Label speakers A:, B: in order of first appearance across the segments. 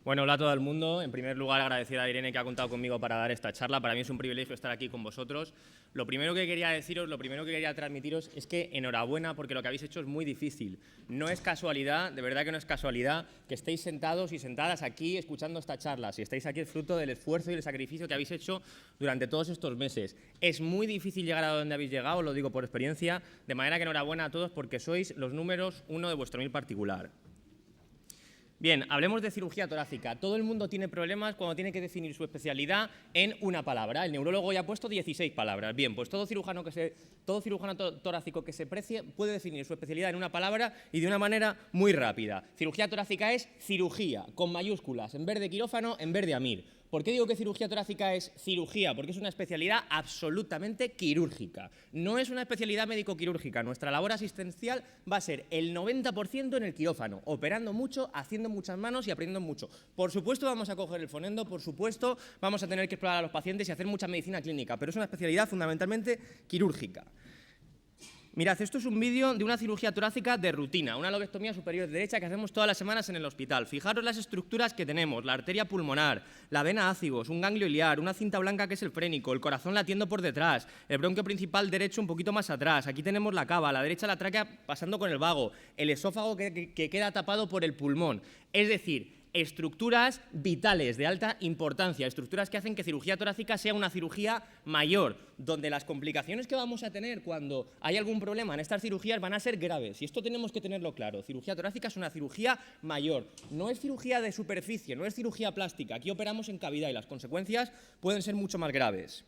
A: Bueno, hola a todo el mundo. En primer lugar, agradecer a Irene que ha contado conmigo para dar esta charla. Para mí es un privilegio estar aquí con vosotros. Lo primero que quería deciros, lo primero que quería transmitiros es que enhorabuena porque lo que habéis hecho es muy difícil. No es casualidad, de verdad que no es casualidad, que estéis sentados y sentadas aquí escuchando esta charla. Si estáis aquí es fruto del esfuerzo y el sacrificio que habéis hecho durante todos estos meses. Es muy difícil llegar a donde habéis llegado, lo digo por experiencia, de manera que enhorabuena a todos porque sois los números 1 de vuestro 1000 particular. Bien, hablemos de cirugía torácica. Todo el mundo tiene problemas cuando tiene que definir su especialidad en una palabra. El neurólogo ya ha puesto 16 palabras. Bien, pues todo cirujano torácico que se precie puede definir su especialidad en una palabra y de una manera muy rápida. Cirugía torácica es cirugía, con mayúsculas, en vez de quirófano, en vez de AMIR. ¿Por qué digo que cirugía torácica es cirugía? Porque es una especialidad absolutamente quirúrgica. No es una especialidad médico-quirúrgica. Nuestra labor asistencial va a ser el 90% en el quirófano, operando mucho, haciendo muchas manos y aprendiendo mucho. Por supuesto vamos a coger el fonendo, por supuesto vamos a tener que explorar a los pacientes y hacer mucha medicina clínica, pero es una especialidad fundamentalmente quirúrgica. Mirad, esto es un vídeo de una cirugía torácica de rutina, una lobectomía superior derecha que hacemos todas las semanas en el hospital. Fijaros las estructuras que tenemos: la arteria pulmonar, la vena ácigos, un ganglio iliar, una cinta blanca que es el frénico, el corazón latiendo por detrás, el bronquio principal derecho un poquito más atrás, aquí tenemos la cava, a la derecha la tráquea pasando con el vago, el esófago que queda tapado por el pulmón. Es decir, estructuras vitales de alta importancia, estructuras que hacen que cirugía torácica sea una cirugía mayor, donde las complicaciones que vamos a tener cuando hay algún problema en estas cirugías van a ser graves, y esto tenemos que tenerlo claro. Cirugía torácica es una cirugía mayor, no es cirugía de superficie, no es cirugía plástica, aquí operamos en cavidad y las consecuencias pueden ser mucho más graves.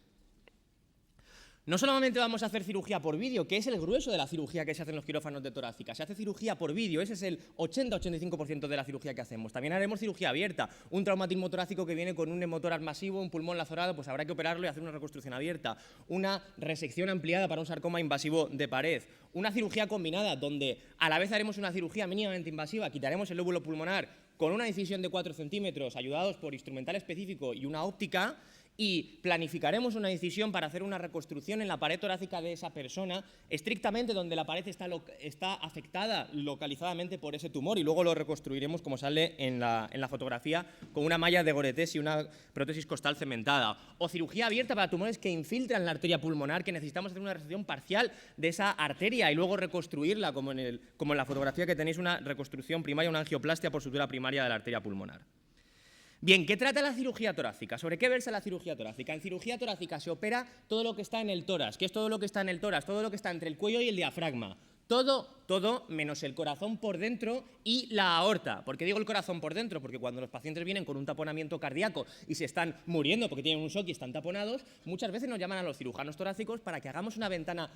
A: No solamente vamos a hacer cirugía por vídeo, que es el grueso de la cirugía que se hace en los quirófanos de torácica, se hace cirugía por vídeo, ese es el 80-85% de la cirugía que hacemos. También haremos cirugía abierta, un traumatismo torácico que viene con un hemotórax masivo, un pulmón lacerado, pues habrá que operarlo y hacer una reconstrucción abierta, una resección ampliada para un sarcoma invasivo de pared, una cirugía combinada donde a la vez haremos una cirugía mínimamente invasiva, quitaremos el lóbulo pulmonar con una incisión de 4 centímetros ayudados por instrumental específico y una óptica, y planificaremos una incisión para hacer una reconstrucción en la pared torácica de esa persona, estrictamente donde la pared está afectada localizadamente por ese tumor, y luego lo reconstruiremos como sale en la fotografía con una malla de Gore-Tex y una prótesis costal cementada. O cirugía abierta para tumores que infiltran la arteria pulmonar, que necesitamos hacer una resección parcial de esa arteria y luego reconstruirla, como en la fotografía que tenéis, una reconstrucción primaria, una angioplastia por sutura primaria de la arteria pulmonar. Bien, ¿qué trata la cirugía torácica? ¿Sobre qué versa la cirugía torácica? En cirugía torácica se opera todo lo que está en el tórax. ¿Qué es todo lo que está en el tórax? Todo lo que está entre el cuello y el diafragma. Todo menos el corazón por dentro y la aorta. ¿Por qué digo el corazón por dentro? Porque cuando los pacientes vienen con un taponamiento cardíaco y se están muriendo porque tienen un shock y están taponados, muchas veces nos llaman a los cirujanos torácicos para que hagamos una ventana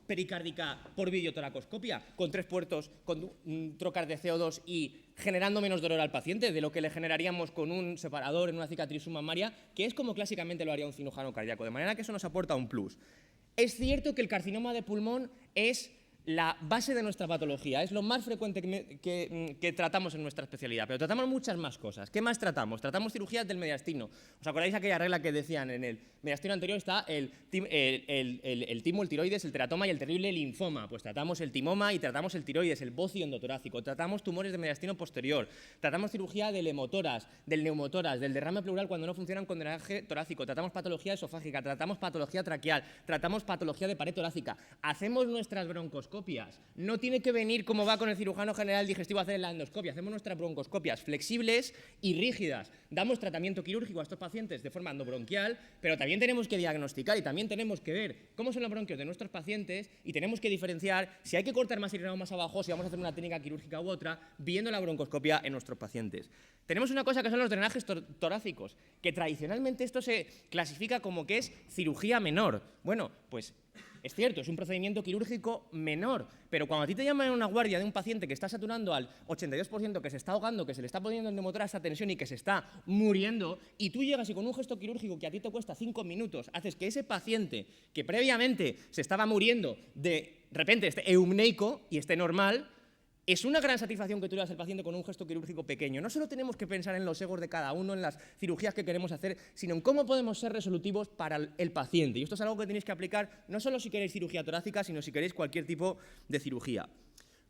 A: pericárdica por videotoracoscopia, con 3 puertos, con un trocar de CO2 y generando menos dolor al paciente de lo que le generaríamos con un separador en una cicatriz submamaria, que es como clásicamente lo haría un cirujano cardíaco, de manera que eso nos aporta un plus. Es cierto que el carcinoma de pulmón es la base de nuestra patología, es lo más frecuente que tratamos en nuestra especialidad, pero tratamos muchas más cosas. ¿Qué más tratamos? Tratamos cirugías del mediastino. ¿Os acordáis aquella regla que decían en el mediastino anterior está el timo, el tiroides, el teratoma y el terrible linfoma? Pues tratamos el timoma y tratamos el tiroides, el bocio endotorácico, tratamos tumores de mediastino posterior, tratamos cirugía del hemotórax, del neumotórax, del derrame pleural cuando no funcionan con drenaje torácico, tratamos patología esofágica, tratamos patología traqueal, tratamos patología de pared torácica, hacemos nuestras broncoscopias. No tiene que venir como va con el cirujano general digestivo a hacer la endoscopia, hacemos nuestras broncoscopias flexibles y rígidas, damos tratamiento quirúrgico a estos pacientes de forma endobronquial, pero también tenemos que diagnosticar y también tenemos que ver cómo son los bronquios de nuestros pacientes y tenemos que diferenciar si hay que cortar más arriba o más abajo, si vamos a hacer una técnica quirúrgica u otra, viendo la broncoscopia en nuestros pacientes. Tenemos una cosa que son los drenajes torácicos, que tradicionalmente esto se clasifica como que es cirugía menor. Bueno, pues es cierto, es un procedimiento quirúrgico menor, pero cuando a ti te llaman en una guardia de un paciente que está saturando al 82%, que se está ahogando, que se le está poniendo en neumotórax a tensión y que se está muriendo, y tú llegas y con un gesto quirúrgico que a ti te cuesta 5 minutos, haces que ese paciente que previamente se estaba muriendo de repente esté eumneico y esté normal, es una gran satisfacción que tú le das al paciente con un gesto quirúrgico pequeño. No solo tenemos que pensar en los egos de cada uno, en las cirugías que queremos hacer, sino en cómo podemos ser resolutivos para el paciente. Y esto es algo que tenéis que aplicar no solo si queréis cirugía torácica, sino si queréis cualquier tipo de cirugía.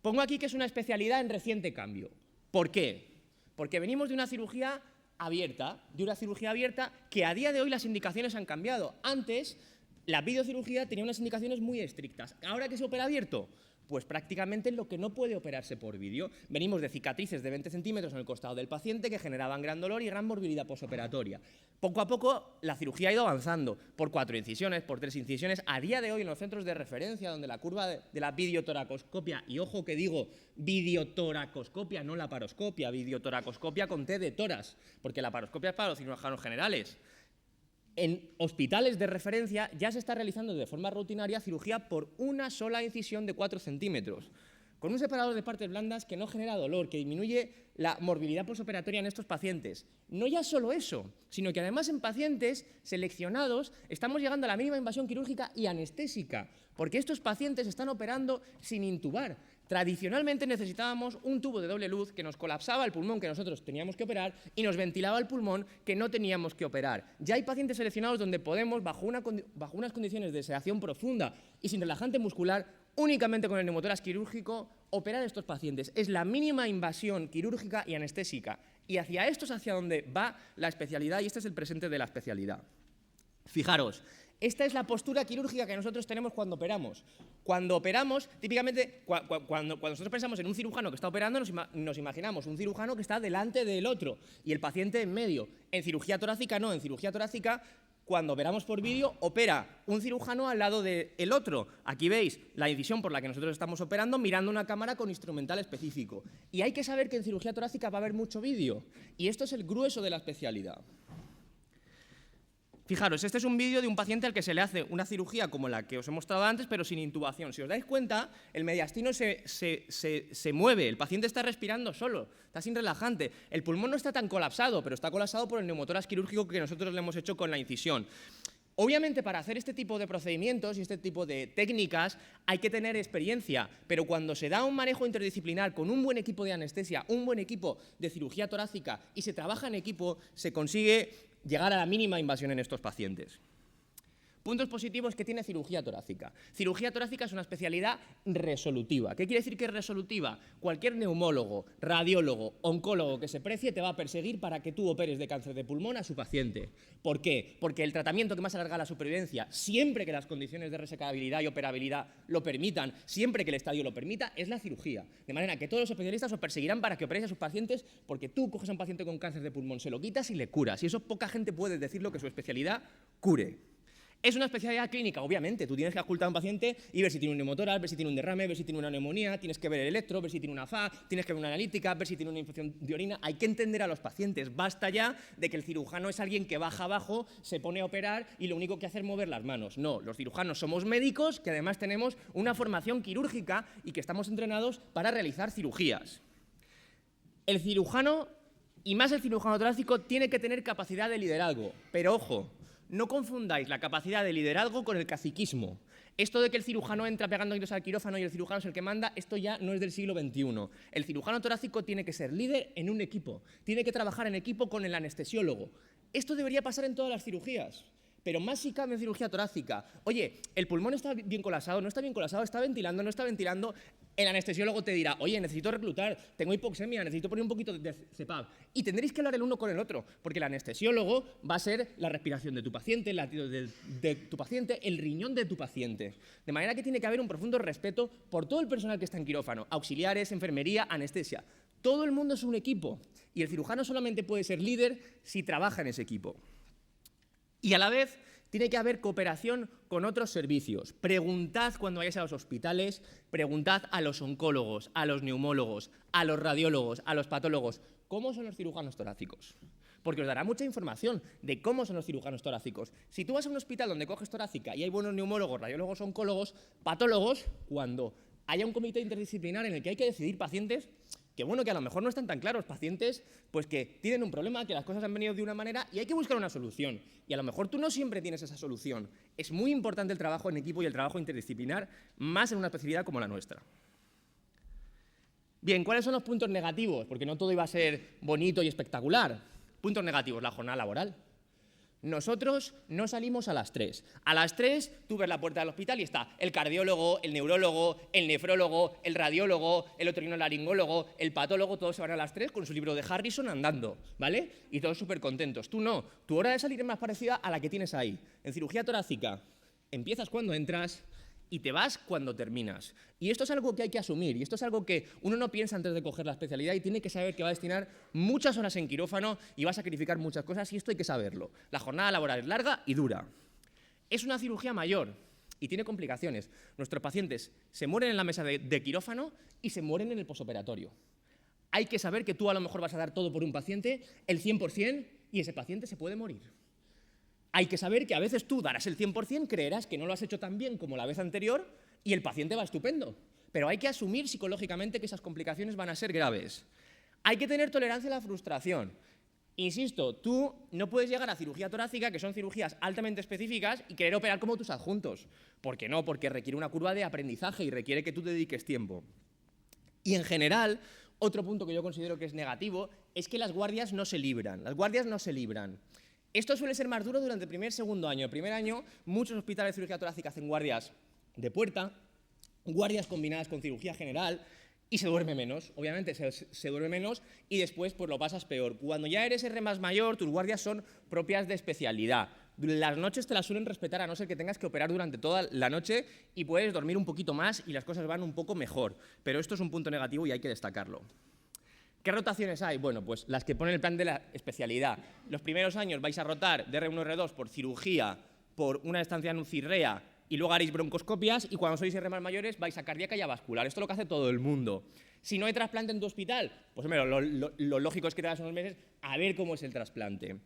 A: Pongo aquí que es una especialidad en reciente cambio. ¿Por qué? Porque venimos de una cirugía abierta, de una cirugía abierta, que a día de hoy las indicaciones han cambiado. Antes, la videocirugía tenía unas indicaciones muy estrictas. ¿Ahora qué se opera abierto? Pues prácticamente lo que no puede operarse por vídeo. Venimos de cicatrices de 20 centímetros en el costado del paciente que generaban gran dolor y gran morbilidad posoperatoria. Poco a poco la cirugía ha ido avanzando por 4 incisiones, por 3 incisiones. A día de hoy en los centros de referencia donde la curva de la videotoracoscopia, y ojo que digo videotoracoscopia, no la paroscopia, videotoracoscopia con T de toras, porque la paroscopia es para los cirujanos generales. En hospitales de referencia ya se está realizando de forma rutinaria cirugía por una sola incisión de 4 centímetros, con un separador de partes blandas que no genera dolor, que disminuye la morbilidad posoperatoria en estos pacientes. No ya solo eso, sino que además en pacientes seleccionados estamos llegando a la mínima invasión quirúrgica y anestésica, porque estos pacientes están operando sin intubar. Tradicionalmente necesitábamos un tubo de doble luz que nos colapsaba el pulmón que nosotros teníamos que operar y nos ventilaba el pulmón que no teníamos que operar. Ya hay pacientes seleccionados donde podemos, bajo unas condiciones de sedación profunda y sin relajante muscular, únicamente con el neumotórax quirúrgico, operar a estos pacientes. Es la mínima invasión quirúrgica y anestésica. Y hacia esto es hacia donde va la especialidad y este es el presente de la especialidad. Fijaros. Esta es la postura quirúrgica que nosotros tenemos cuando operamos. Cuando operamos, típicamente, cuando nosotros pensamos en un cirujano que está operando, nos imaginamos un cirujano que está delante del otro y el paciente en medio. En cirugía torácica no, en cirugía torácica, cuando operamos por vídeo, opera un cirujano al lado del otro. Aquí veis la incisión por la que nosotros estamos operando mirando una cámara con instrumental específico. Y hay que saber que en cirugía torácica va a haber mucho vídeo. Y esto es el grueso de la especialidad. Fijaros, este es un vídeo de un paciente al que se le hace una cirugía como la que os he mostrado antes, pero sin intubación. Si os dais cuenta, el mediastino se mueve, el paciente está respirando solo, está sin relajante. El pulmón no está tan colapsado, pero está colapsado por el neumotórax quirúrgico que nosotros le hemos hecho con la incisión. Obviamente, para hacer este tipo de procedimientos y este tipo de técnicas hay que tener experiencia, pero cuando se da un manejo interdisciplinar con un buen equipo de anestesia, un buen equipo de cirugía torácica y se trabaja en equipo, se consigue llegar a la mínima invasión en estos pacientes. Puntos positivos que tiene cirugía torácica. Cirugía torácica es una especialidad resolutiva. ¿Qué quiere decir que es resolutiva? Cualquier neumólogo, radiólogo, oncólogo que se precie te va a perseguir para que tú operes de cáncer de pulmón a su paciente. ¿Por qué? Porque el tratamiento que más alarga la supervivencia, siempre que las condiciones de resecabilidad y operabilidad lo permitan, siempre que el estadio lo permita, es la cirugía. De manera que todos los especialistas os perseguirán para que operéis a sus pacientes porque tú coges a un paciente con cáncer de pulmón, se lo quitas y le curas. Y eso poca gente puede decirlo que su especialidad cure. Es una especialidad clínica, obviamente. Tú tienes que ocultar a un paciente y ver si tiene un neumotórax, ver si tiene un derrame, ver si tiene una neumonía, tienes que ver el electro, ver si tiene una FA, tienes que ver una analítica, ver si tiene una infección de orina. Hay que entender a los pacientes. Basta ya de que el cirujano es alguien que baja abajo, se pone a operar y lo único que hace es mover las manos. No, los cirujanos somos médicos que además tenemos una formación quirúrgica y que estamos entrenados para realizar cirugías. El cirujano, y más el cirujano torácico, tiene que tener capacidad de liderazgo. Pero ojo, no confundáis la capacidad de liderazgo con el caciquismo. Esto de que el cirujano entra pegando gritos al quirófano y el cirujano es el que manda, esto ya no es del siglo XXI. El cirujano torácico tiene que ser líder en un equipo, tiene que trabajar en equipo con el anestesiólogo. Esto debería pasar en todas las cirugías, pero más si cabe en cirugía torácica. Oye, el pulmón está bien colapsado, no está bien colapsado, está ventilando, no está ventilando. El anestesiólogo te dirá, oye, necesito reclutar, tengo hipoxemia, necesito poner un poquito de CPAP. Y tendréis que hablar el uno con el otro, porque el anestesiólogo va a ser la respiración de tu paciente, el latido de tu paciente, el riñón de tu paciente. De manera que tiene que haber un profundo respeto por todo el personal que está en quirófano, auxiliares, enfermería, anestesia. Todo el mundo es un equipo y el cirujano solamente puede ser líder si trabaja en ese equipo. Y a la vez tiene que haber cooperación con otros servicios. Preguntad cuando vayáis a los hospitales, preguntad a los oncólogos, a los neumólogos, a los radiólogos, a los patólogos, ¿cómo son los cirujanos torácicos? Porque os dará mucha información de cómo son los cirujanos torácicos. Si tú vas a un hospital donde coges torácica y hay buenos neumólogos, radiólogos, oncólogos, patólogos, cuando haya un comité interdisciplinar en el que hay que decidir pacientes, que bueno, que a lo mejor no están tan claros, pacientes pues que tienen un problema, que las cosas han venido de una manera y hay que buscar una solución. Y a lo mejor tú no siempre tienes esa solución. Es muy importante el trabajo en equipo y el trabajo interdisciplinar, más en una especialidad como la nuestra. Bien, ¿cuáles son los puntos negativos? Porque no todo iba a ser bonito y espectacular. Puntos negativos, la jornada laboral. Nosotros no salimos a las 3. A las 3 tú ves la puerta del hospital y está el cardiólogo, el neurólogo, el nefrólogo, el radiólogo, el otorrinolaringólogo, el patólogo, todos se van a las 3 con su libro de Harrison andando, ¿vale? Y todos súper contentos. Tú no, tu hora de salir es más parecida a la que tienes ahí. En cirugía torácica empiezas cuando entras y te vas cuando terminas. Y esto es algo que hay que asumir, y esto es algo que uno no piensa antes de coger la especialidad y tiene que saber que va a destinar muchas horas en quirófano y va a sacrificar muchas cosas, y esto hay que saberlo. La jornada laboral es larga y dura. Es una cirugía mayor y tiene complicaciones. Nuestros pacientes se mueren en la mesa de quirófano y se mueren en el posoperatorio. Hay que saber que tú a lo mejor vas a dar todo por un paciente, el 100%, y ese paciente se puede morir. Hay que saber que a veces tú darás el 100%, creerás que no lo has hecho tan bien como la vez anterior y el paciente va estupendo. Pero hay que asumir psicológicamente que esas complicaciones van a ser graves. Hay que tener tolerancia a la frustración. Insisto, tú no puedes llegar a cirugía torácica, que son cirugías altamente específicas, y querer operar como tus adjuntos. ¿Por qué no? Porque requiere una curva de aprendizaje y requiere que tú te dediques tiempo. Y en general, otro punto que yo considero que es negativo es que las guardias no se libran. Las guardias no se libran. Esto suele ser más duro durante el primer y segundo año. El primer año, muchos hospitales de cirugía torácica hacen guardias de puerta, guardias combinadas con cirugía general, y se duerme menos. Obviamente se duerme menos y después pues lo pasas peor. Cuando ya eres R más mayor, tus guardias son propias de especialidad. Las noches te las suelen respetar, a no ser que tengas que operar durante toda la noche, y puedes dormir un poquito más y las cosas van un poco mejor. Pero esto es un punto negativo y hay que destacarlo. ¿Qué rotaciones hay? Bueno, pues las que pone el plan de la especialidad. Los primeros años vais a rotar de R1 R2 por cirugía, por una estancia en UCI-REA, y luego haréis broncoscopias, y cuando sois R más mayores vais a cardíaca y a vascular. Esto es lo que hace todo el mundo. Si no hay trasplante en tu hospital, pues hombre, lo lógico es que te das unos meses a ver cómo es el trasplante.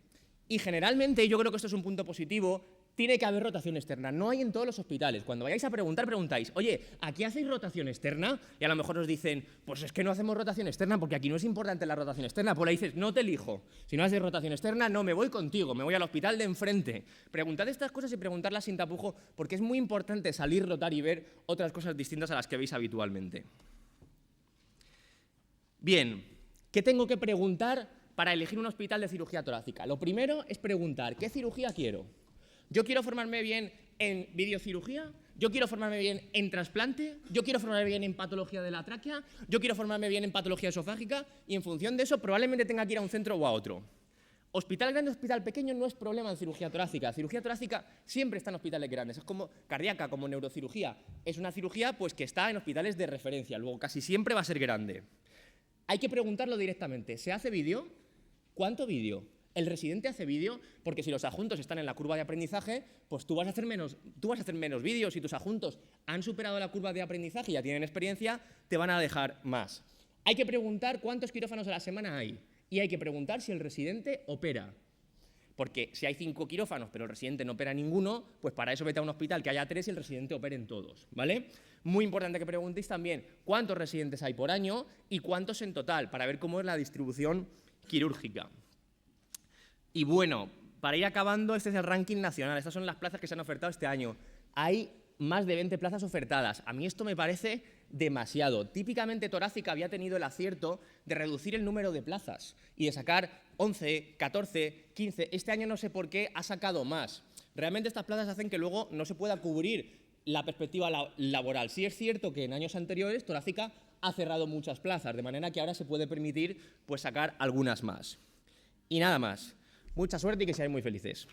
A: Y generalmente, yo creo que esto es un punto positivo, tiene que haber rotación externa. No hay en todos los hospitales. Cuando vayáis a preguntar, preguntáis, oye, ¿aquí hacéis rotación externa? Y a lo mejor os dicen, pues es que no hacemos rotación externa porque aquí no es importante la rotación externa. Pues le dices, no te elijo. Si no haces rotación externa, no me voy contigo, me voy al hospital de enfrente. Preguntad estas cosas y preguntadlas sin tapujo, porque es muy importante salir, rotar y ver otras cosas distintas a las que veis habitualmente. Bien, ¿qué tengo que preguntar para elegir un hospital de cirugía torácica? Lo primero es preguntar, ¿qué cirugía quiero? ¿Yo quiero formarme bien en videocirugía? ¿Yo quiero formarme bien en trasplante? ¿Yo quiero formarme bien en patología de la tráquea? ¿Yo quiero formarme bien en patología esofágica? Y en función de eso probablemente tenga que ir a un centro o a otro. Hospital grande, hospital pequeño no es problema en cirugía torácica. Cirugía torácica siempre está en hospitales grandes. Es como cardíaca, como neurocirugía. Es una cirugía pues, que está en hospitales de referencia. Luego casi siempre va a ser grande. Hay que preguntarlo directamente. ¿Se hace vídeo? ¿Cuánto vídeo? ¿El residente hace vídeo? Porque si los adjuntos están en la curva de aprendizaje, pues tú vas a hacer menos vídeos. Si tus adjuntos han superado la curva de aprendizaje y ya tienen experiencia, te van a dejar más. Hay que preguntar cuántos quirófanos a la semana hay. Y hay que preguntar si el residente opera. Porque si hay 5 quirófanos, pero el residente no opera ninguno, pues para eso vete a un hospital que haya 3 y el residente opere en todos, ¿vale? Muy importante que preguntéis también cuántos residentes hay por año y cuántos en total, para ver cómo es la distribución quirúrgica. Y bueno, para ir acabando, este es el ranking nacional. Estas son las plazas que se han ofertado este año. Hay más de 20 plazas ofertadas. A mí esto me parece demasiado. Típicamente Torácica había tenido el acierto de reducir el número de plazas y de sacar 11, 14, 15. Este año no sé por qué ha sacado más. Realmente estas plazas hacen que luego no se pueda cubrir la perspectiva laboral. Sí es cierto que en años anteriores Torácica ha cerrado muchas plazas, de manera que ahora se puede permitir pues, sacar algunas más. Y nada más. Mucha suerte y que seáis muy felices.